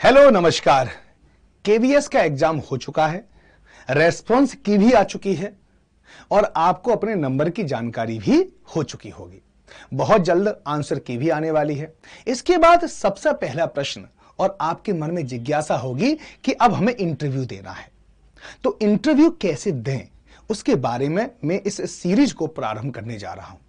Hello नमस्कार। KVS का exam हो चुका है, रेस्पॉन्स की भी आ चुकी है और आपको अपने नंबर की जानकारी भी हो चुकी होगी। बहुत जल्द आंसर की भी आने वाली है। इसके बाद सबसे पहला प्रश्न और आपके मन में जिज्ञासा होगी कि अब हमें इंटरव्यू देना है, तो इंटरव्यू कैसे दें उसके बारे में मैं इस सीरीज को प्रारंभ करने जा रहा हूं।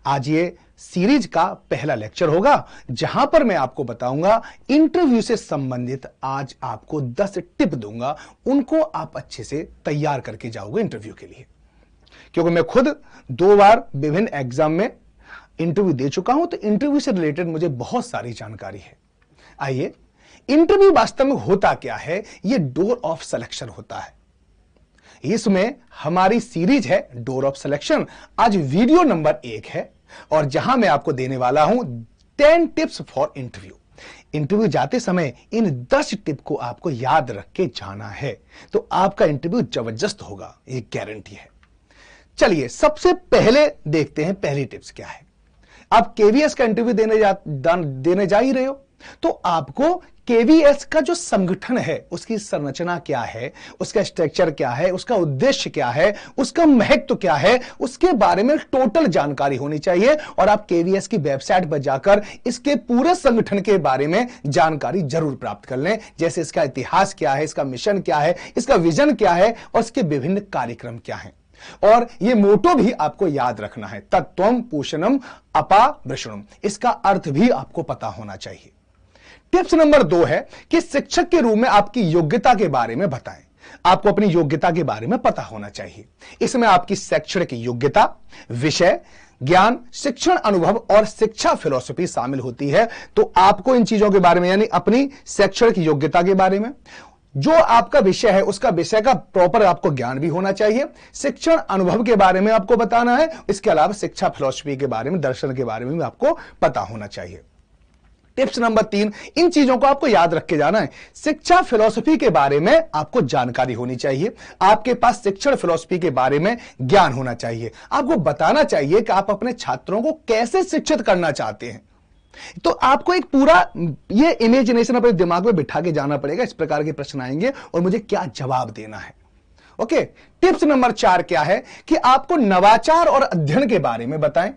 आज ये सीरीज का पहला लेक्चर होगा जहां पर मैं आपको बताऊंगा इंटरव्यू से संबंधित। आज आपको 10 टिप दूंगा, उनको आप अच्छे से तैयार करके जाओगे इंटरव्यू के लिए, क्योंकि मैं खुद 2 बार विभिन्न एग्जाम में इंटरव्यू दे चुका हूं, तो इंटरव्यू से रिलेटेड मुझे बहुत सारी जानकारी है। आइए, इंटरव्यू वास्तव में होता क्या है? यह डोर ऑफ सिलेक्शन होता है। इसमें हमारी सीरीज है डोर ऑफ सिलेक्शन। आज वीडियो नंबर 1 है और जहां मैं आपको देने वाला हूं 10 टिप्स फॉर इंटरव्यू। इंटरव्यू जाते समय इन 10 टिप को आपको याद रख के जाना है, तो आपका इंटरव्यू जबरदस्त होगा, ये गारंटी है। चलिए सबसे पहले देखते हैं पहली टिप्स क्या है। आप केवीएस का इंटरव्यू देने जा ही रहे हो, तो आपको केवीएस का जो संगठन है उसकी संरचना क्या है, उसका स्ट्रक्चर क्या है, उसका उद्देश्य क्या है, उसका महत्व क्या है, उसके बारे में टोटल जानकारी होनी चाहिए। और आप केवीएस की वेबसाइट पर जाकर इसके पूरे संगठन के बारे में जानकारी जरूर प्राप्त कर लें, जैसे इसका इतिहास क्या है, इसका मिशन क्या है, इसका विजन क्या है और इसके विभिन्न कार्यक्रम क्या है। और यह मोटो भी आपको याद रखना है, तत्वम पूषणम अपावृषणम। इसका अर्थ भी आपको पता होना चाहिए। टिप्स नंबर 2 है कि शिक्षक के रूप में आपकी योग्यता के बारे में बताएं। आपको अपनी योग्यता के बारे में पता होना चाहिए। इसमें आपकी शैक्षणिक योग्यता, विषय ज्ञान, शिक्षण अनुभव और शिक्षा फिलॉसफी शामिल होती है। तो आपको इन चीजों के बारे में, यानी अपनी शैक्षणिक योग्यता के बारे में, जो आपका विषय है उसका विषय का प्रॉपर आपको ज्ञान भी होना चाहिए, शिक्षण अनुभव के बारे में आपको बताना है, इसके अलावा शिक्षा फिलॉसफी के बारे में, दर्शन के बारे में भी आपको पता होना चाहिए। टिप्स नंबर 3, इन चीजों को आपको याद रख के जाना है। शिक्षा फिलॉसफी के बारे में आपको जानकारी होनी चाहिए, आपके पास शिक्षण फिलॉसफी के बारे में ज्ञान होना चाहिए। आपको बताना चाहिए कि आप अपने छात्रों को कैसे शिक्षित करना चाहते हैं। तो आपको एक पूरा ये इमेजिनेशन अपने दिमाग में बिठा के जाना पड़ेगा, इस प्रकार के प्रश्न आएंगे और मुझे क्या जवाब देना है। ओके, टिप्स नंबर 4 क्या है कि आपको नवाचार और अध्ययन के बारे में बताएं।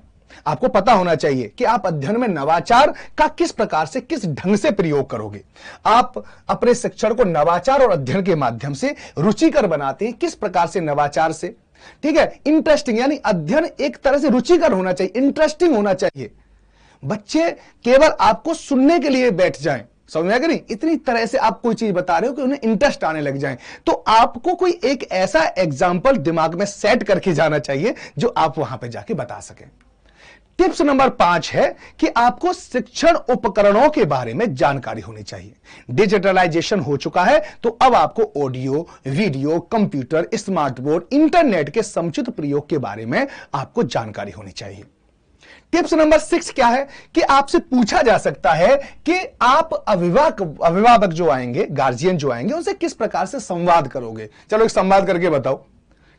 आपको पता होना चाहिए कि आप अध्ययन में नवाचार का किस प्रकार से, किस ढंग से प्रयोग करोगे। आप अपने शिक्षण को नवाचार और अध्ययन के माध्यम से रुचिकर बनाते हैं, किस प्रकार से नवाचार से, ठीक है, इंटरेस्टिंग, यानी अध्ययन एक तरह से रुचिकर होना चाहिए, इंटरेस्टिंग होना चाहिए। बच्चे केवल आपको सुनने के लिए बैठ जाएं, समझ में आया कि नहीं? इतनी तरह से आप कोई चीज बता रहे हो कि उन्हें इंटरेस्ट आने लग जाए। तो आपको कोई एक ऐसा एग्जाम्पल दिमाग में सेट करके जाना चाहिए जो आप वहां पे जाके बता सकें। टिप्स नंबर 5 है कि आपको शिक्षण उपकरणों के बारे में जानकारी होनी चाहिए। डिजिटलाइजेशन हो चुका है, तो अब आपको audio, video, computer, smart board, internet के समुचित प्रयोग के बारे में आपको जानकारी होनी चाहिए। टिप्स नंबर 6 क्या है कि आपसे पूछा जा सकता है कि आप अभिभावक जो आएंगे, गार्जियन जो आएंगे, उनसे किस प्रकार से संवाद करोगे। चलो एक संवाद करके बताओ,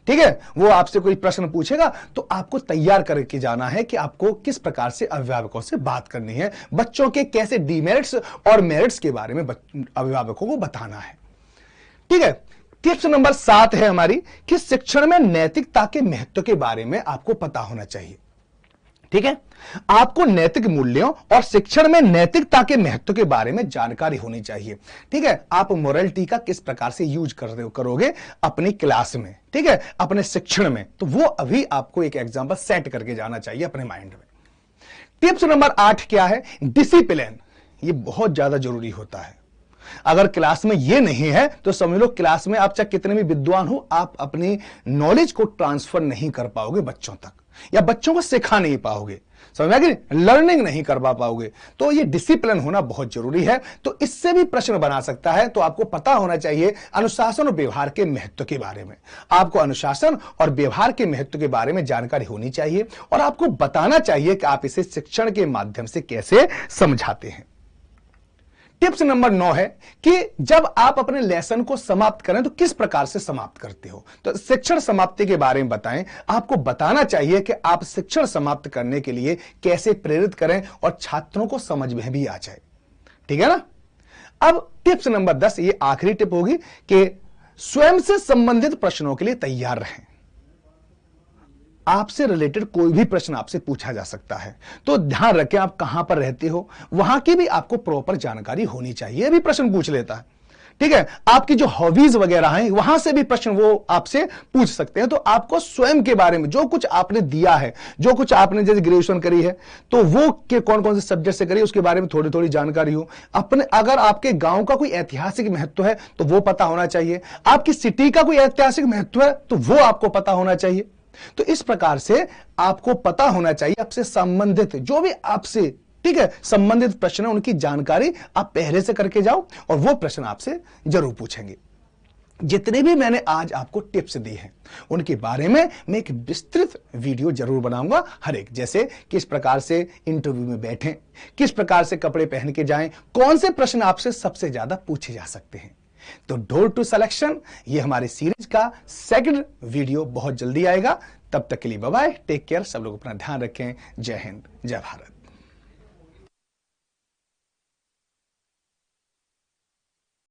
ठीक है। वो आपसे कोई प्रश्न पूछेगा तो आपको तैयार करके जाना है कि आपको किस प्रकार से अभिभावकों से बात करनी है, बच्चों के कैसे डीमेरिट्स और मेरिट्स के बारे में अभिभावकों को बताना है, ठीक है। टिप्स नंबर 7 है हमारी कि शिक्षण में नैतिकता के महत्व के बारे में आपको पता होना चाहिए, ठीक है। आपको नैतिक मूल्यों और शिक्षण में नैतिकता के महत्व के बारे में जानकारी होनी चाहिए, ठीक है। आप मोरलिटी का किस प्रकार से यूज करोगे अपनी क्लास में, ठीक है, अपने शिक्षण में, तो वो अभी आपको एक एग्जांपल सेट करके जाना चाहिए अपने माइंड में। टिप्स नंबर 8 क्या है? डिसिप्लिन। ये बहुत ज्यादा जरूरी होता है। अगर क्लास में ये नहीं है तो समझ लो क्लास में आप चाहे कितने भी विद्वान हो, आप अपनी नॉलेज को ट्रांसफर नहीं कर पाओगे बच्चों तक, या बच्चों को सिखा नहीं पाओगे, समझ में आ गई? लर्निंग नहीं करवा पाओगे। तो ये डिसिप्लिन होना बहुत जरूरी है। तो इससे भी प्रश्न बना सकता है, तो आपको पता होना चाहिए अनुशासन और व्यवहार के महत्व के बारे में। आपको अनुशासन और व्यवहार के महत्व के बारे में जानकारी होनी चाहिए और आपको बताना चाहिए कि आप इसे शिक्षण के माध्यम से कैसे समझाते हैं। टिप्स नंबर 9 है कि जब आप अपने लेसन को समाप्त करें तो किस प्रकार से समाप्त करते हो। तो शिक्षण समाप्ति के बारे में बताएं। आपको बताना चाहिए कि आप शिक्षण समाप्त करने के लिए कैसे प्रेरित करें और छात्रों को समझ में भी आ जाए, ठीक है ना। अब टिप्स नंबर 10, ये आखिरी टिप होगी कि स्वयं से संबंधित प्रश्नों के लिए तैयार रहें। आपसे रिलेटेड कोई भी प्रश्न आपसे पूछा जा सकता है, तो ध्यान रखें आप कहां पर रहते हो, वहां की भी आपको प्रॉपर जानकारी होनी चाहिए। भी प्रश्न पूछ लेता है, ठीक है, आपकी जो हॉबीज वगैरह हैं वहां से भी प्रश्न वो आपसे पूछ सकते हैं। तो आपको स्वयं के बारे में जो कुछ आपने दिया है, जो कुछ आपने जैसे ग्रेजुएशन करी है तो वो के कौन कौन से सब्जेक्ट से करी उसके बारे में थोड़ी थोड़ी जानकारी हो। अपने अगर आपके गांव का कोई ऐतिहासिक महत्व है तो वो पता होना चाहिए, आपकी सिटी का कोई ऐतिहासिक महत्व है तो वो आपको पता होना चाहिए। तो इस प्रकार से आपको पता होना चाहिए आपसे संबंधित जो भी आपसे, ठीक है, संबंधित प्रश्न है उनकी जानकारी आप पहले से करके जाओ और वो प्रश्न आपसे जरूर पूछेंगे। जितने भी मैंने आज आपको टिप्स दी हैं उनके बारे में मैं एक विस्तृत वीडियो जरूर बनाऊंगा, हर एक, जैसे किस प्रकार से इंटरव्यू में बैठें, किस प्रकार से कपड़े पहन के जाएं, कौन से प्रश्न आपसे सबसे ज्यादा पूछे जा सकते हैं। तो डोर टू सिलेक्शन ये हमारी सीरीज का सेकंड वीडियो बहुत जल्दी आएगा। तब तक के लिए बाय बाय, टेक केयर, सब लोग अपना ध्यान रखें। जय हिंद, जय भारत।